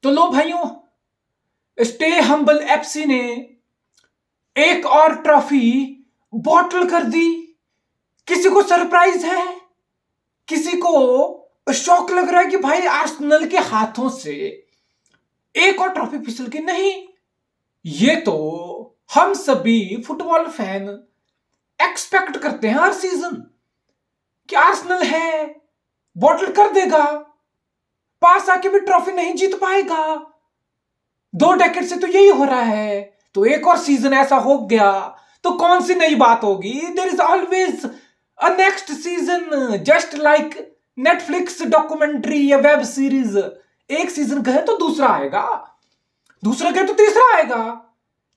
तो लो भाइयों, stay humble FC ने एक और ट्रॉफी बॉटल कर दी। किसी को सरप्राइज है, किसी को शौक लग रहा है कि भाई आर्सेनल के हाथों से एक और ट्रॉफी फिसल के नहीं। ये तो हम सभी फुटबॉल फैन एक्सपेक्ट करते हैं हर सीजन कि आर्सेनल है, बॉटल कर देगा, पास आके भी ट्रॉफी नहीं जीत पाएगा। 2 डेकेड से तो यही हो रहा है, तो एक और सीजन ऐसा हो गया तो कौन सी नई बात होगी। There is always a next season, just like Netflix documentary या वेब सीरीज। एक सीजन गए तो दूसरा आएगा, दूसरा गए तो तीसरा आएगा,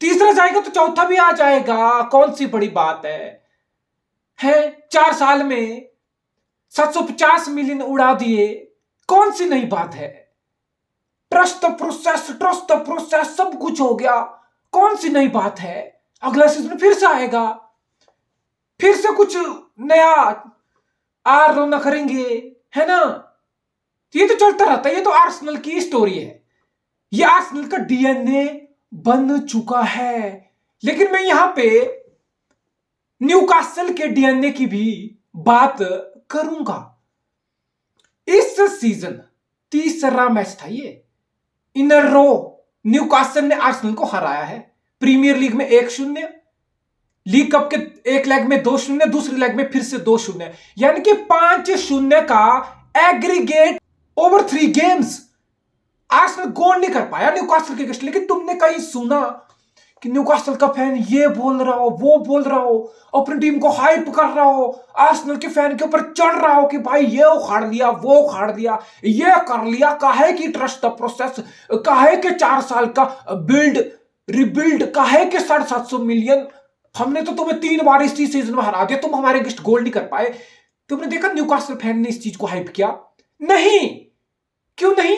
तीसरा जाएगा तो चौथा भी आ जाएगा। कौन सी बड़ी बात है 4 साल में 750 मिलियन उड़ा दिए, कौन सी नई बात है। ट्रस्ट द प्रोसेस, सब कुछ हो गया, कौन सी नई बात है। अगला सीजन फिर से आएगा, फिर से कुछ नया आर रोना करेंगे, है ना। ये तो चलता रहता है, ये तो आर्सेनल की स्टोरी है, ये आर्सेनल का डीएनए बन चुका है। लेकिन मैं यहां पे न्यूकासल के डीएनए की भी बात करूंगा। इस सीजन तीसरा मैच था ये इन अ रो, न्यूकासल ने आर्सेनल को हराया है। प्रीमियर लीग में 1-0, लीग कप के एक लेग में 2-0, दूसरी लेग में फिर से 2-0, यानी कि 5-0 का एग्रीगेट ओवर 3 गेम्स। आर्सेनल गोल नहीं कर पाया न्यूकासल के अगेंस्ट। लेकिन तुमने कहीं सुना कि न्यूकासल का फैन ये बोल रहा हो, वो बोल रहा हो, अपनी टीम को हाइप कर रहा हो, आर्सेनल के फैन के ऊपर चढ़ रहा हो कि भाई ये उखाड़ दिया, वो उखाड़ दिया, ये कर लिया, काहे की ट्रस्ट द प्रोसेस, काहे के 4 साल का बिल्ड रिबिल्ड, काहे के 750 मिलियन। हमने तो तुम्हें 3 बार इस सीजन में हरा दिया, तुम हमारे अगेंस्ट गोल नहीं कर पाए। तुमने देखा न्यूकासल फैन ने इस चीज को हाइप किया? नहीं। क्यों नहीं?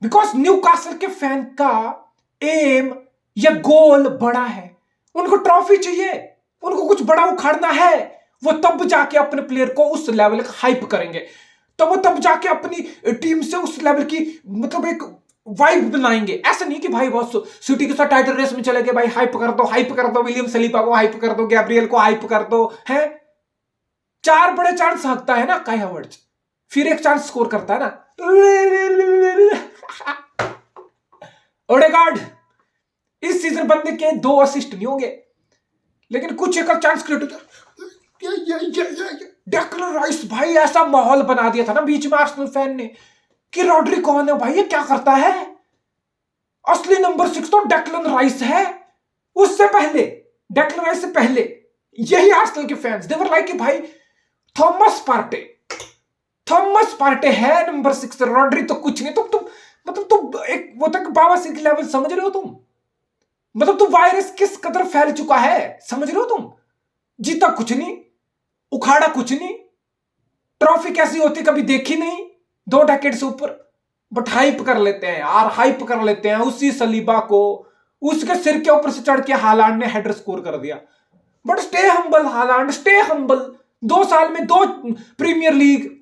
बिकॉज न्यूकासल के फैन का एम या गोल बड़ा है, उनको ट्रॉफी चाहिए, उनको कुछ बड़ा उखाड़ना है। वो तब जाके अपने प्लेयर को उस लेवल का हाइप करेंगे, तो वो तब जाके अपनी टीम से उस लेवल की मतलब एक वाइब बनाएंगे। ऐसा नहीं कि भाई बॉस सिटी के साथ टाइटल रेस में चले गए, भाई हाइप कर दो, हाइप कर दो, विलियम सलीबा को हाइप कर दो, गैब्रियल को हाइप कर दो, है 4 बड़े चांस भागता है ना काई हावर्ट्ज, फिर एक चांस स्कोर करता है ना ओडेगार्ड। इस सीजन बंदे के 2 असिस्ट नहीं होंगे, लेकिन कुछ एक चांस क्रिएट होता। डेक्लन राइस, भाई ऐसा माहौल बना दिया था ना बीच में आर्सेनल फैन ने कि रॉड्री कौन है भाई, ये क्या करता है। असली नंबर 6 तो डेक्लन राइस है। उससे पहले, डेक्लन राइस से पहले यही आर्सेनल के फैंस दे वर लाइक कि भाई थॉमस पार्टे है नंबर 6, रॉड्री तो कुछ नहीं। तुम मतलब तुम एक वो तक बाबा सिंह की लेवल समझ रहे हो तुम? मतलब तुम वायरस किस कदर फैल चुका है समझ रहे हो तुम? जीता कुछ नहीं, उखाड़ा कुछ नहीं, ट्रॉफी कैसी होती कभी देखी नहीं 2 डेकेड से ऊपर। बट हाइप कर लेते हैं यार, हाइप कर लेते हैं उसी सलीबा को, उसके सिर के ऊपर से चढ़ के हालांड ने हेडर स्कोर कर दिया। But stay humble Haaland, stay humble. 2 साल में 2 प्रीमियर लीग,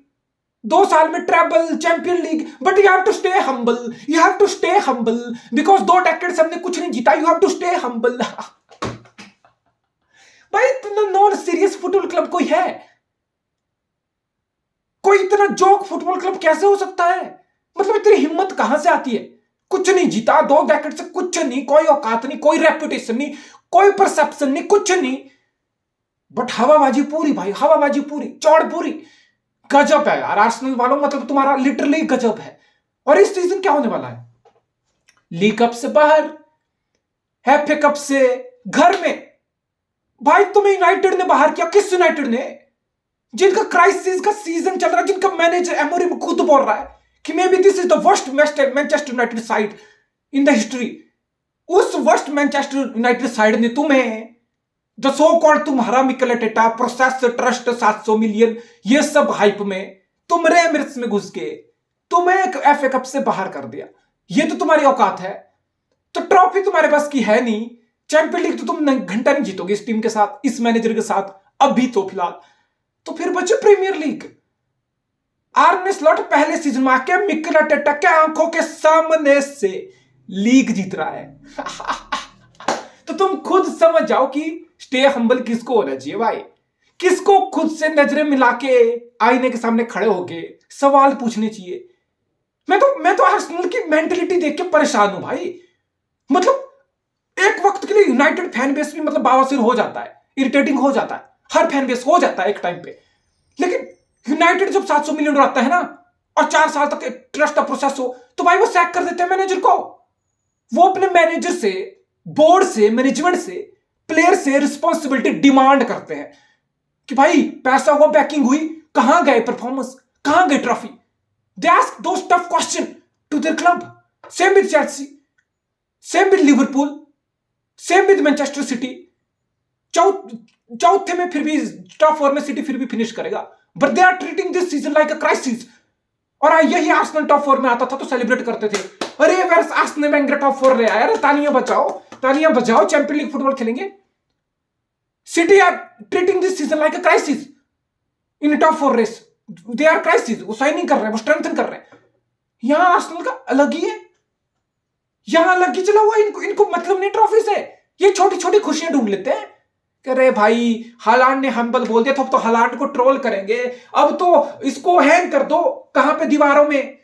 2 साल में treble Champion League, but you have to stay humble, you have to stay humble because 2 decade से हमने कुछ नहीं जीता, you have to stay humble. भाई इतना नॉन सीरियस फुटबॉल क्लब कोई है? कोई इतना जोक फुटबॉल क्लब कैसे हो सकता है? मतलब इतनी हिम्मत कहां से आती है? कुछ नहीं जीता 2 डेकेड से, कुछ नहीं, कोई औकात नहीं, कोई रेपुटेशन नहीं, कोई परसेप्शन नहीं, कुछ नहीं, बट हवाबाजी पूरी भाई, हवाबाजी पूरी, चौड़ पूरी। गजब है यार आर्सेनल वालों, मतलब तुम्हारा लिटरली गजब है। और इस सीजन क्या होने वाला है? लीग कप से बाहर, एफए कप से घर में। भाई तुम्हें यूनाइटेड ने बाहर किया। किस यूनाइटेड ने? जिनका क्राइसिस का सीजन चल रहा है, जिनका मैनेजर एमोरिम खुद बोल रहा है कि may be this is the worst Manchester United side in the history. उस वर्स्ट मैनचेस्टर यूनाइटेड साइड ने तुम्हें द सो कॉल्ड तुम्हारा Mikel Arteta, process, trust, 700 million, ये सब हाइप में तुम एमिरेट्स में घुस के तुम्हें एक एफए कप से बाहर कर दिया। ये तो तुम्हारी औकात है। तो ट्रॉफी तुम्हारे पास की है नहीं, चैंपियन लीग तो तुम घंटा नहीं जीतोगे इस टीम के साथ, इस मैनेजर के साथ अभी तो फिलहाल। तो फिर बचे प्रीमियर लीग। आर्ने स्लॉट पहले सीजन में आके मिकेल आर्टेटा के आंखों के सामने से लीग जीत रहा है। तो तुम खुद समझ जाओ कि स्टे हम्बल किसको होना चाहिए भाई, किसको खुद से नजरें मिला के आईने के सामने खड़े होके सवाल पूछने चाहिए। मैं तो आर्सेनल की मेंटेलिटी देख के परेशान हूं भाई। मतलब एक वक्त के लिए यूनाइटेड फैन बेस भी मतलब बावासिर हो जाता है, इरिटेटिंग हो जाता है, हर फैन बेस हो जाता है एक टाइम पे। लेकिन यूनाइटेड जब 700 मिलियन उड़ाता है ना और 4 साल तक ट्रस्ट का प्रोसेस हो, तो भाई वो सैक कर देते हैं मैनेजर को। वो अपने मैनेजर से, बोर्ड से, मैनेजमेंट से, प्लेयर से रिस्पॉन्सिबिलिटी डिमांड करते हैं कि भाई पैसा हुआ, बैकिंग हुई, कहां गए परफॉर्मेंस, कहां गई trophy. They ask those tough question to their club. Same with Chelsea, same with Liverpool, same with Manchester City. चौथे में फिर भी टॉप 4 में सिटी फिर भी फिनिश करेगा, but they are treating this season like a crisis. और यही आर्सेनल टॉप 4 में आता था तो सेलिब्रेट करते थे, अरे वेयर आर्सेनल में टॉप 4 ले आया, अरे तालियां बजाओ, तालियां बजाओ, चैंपियन लीग फुटबॉल खेलेंगे। City are treating this season like a crisis in top 4 race. They are crisis, वो साइनिंग कर रहे हैं, वो स्ट्रेंथन कर रहे हैं। यहां आर्सेनल का अलग ही है, यहां अलग ही चला हुआ। इनको मतलब नहीं ट्रॉफी से, ये छोटी छोटी खुशियां ढूंढ लेते हैं। अरे भाई हालांड ने हम्बल बोल दिया तो हालांड को ट्रोल करेंगे, अब तो इसको हैंग कर दो, कहां पे दीवारों में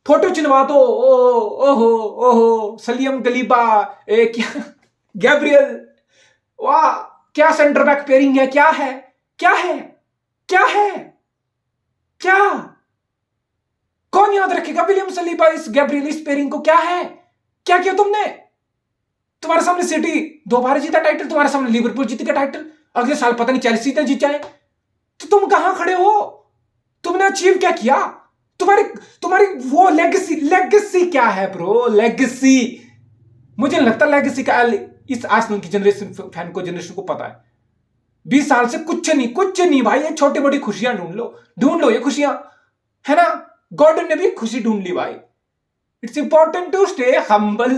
फोटो चिनवा दो। ओहो ओहो, सलियम गलीबा, क्या गैब्रियल, वाह क्या सेंटर बैक पेयरिंग है, क्या है, क्या है, क्या है, क्या, कौन याद रखेगा विलियम सलीबा इस गैब्रियल इस पेयरिंग को? क्या है, क्या किया तुमने? तुम्हारे सामने सिटी 2 बार जीता टाइटल, तुम्हारे सामने लिवरपूल जीत गया टाइटल, अगले साल पता नहीं चेल्सी ने जीता है। तो तुम कहां खड़े हो? तुमने अचीव क्या किया? तुम्हारी वो लेगेसी क्या है ब्रो? लेगेसी मुझे नहीं लगता लेगेसी का इस आर्सेनल की जनरेशन को पता है। 20 साल से कुछ नहीं भाई, ये छोटी मोटी खुशियां ढूंढ लो ये खुशियां, है ना। गॉर्डन ने भी खुशी ढूंढ ली भाई। It's important to stay humble.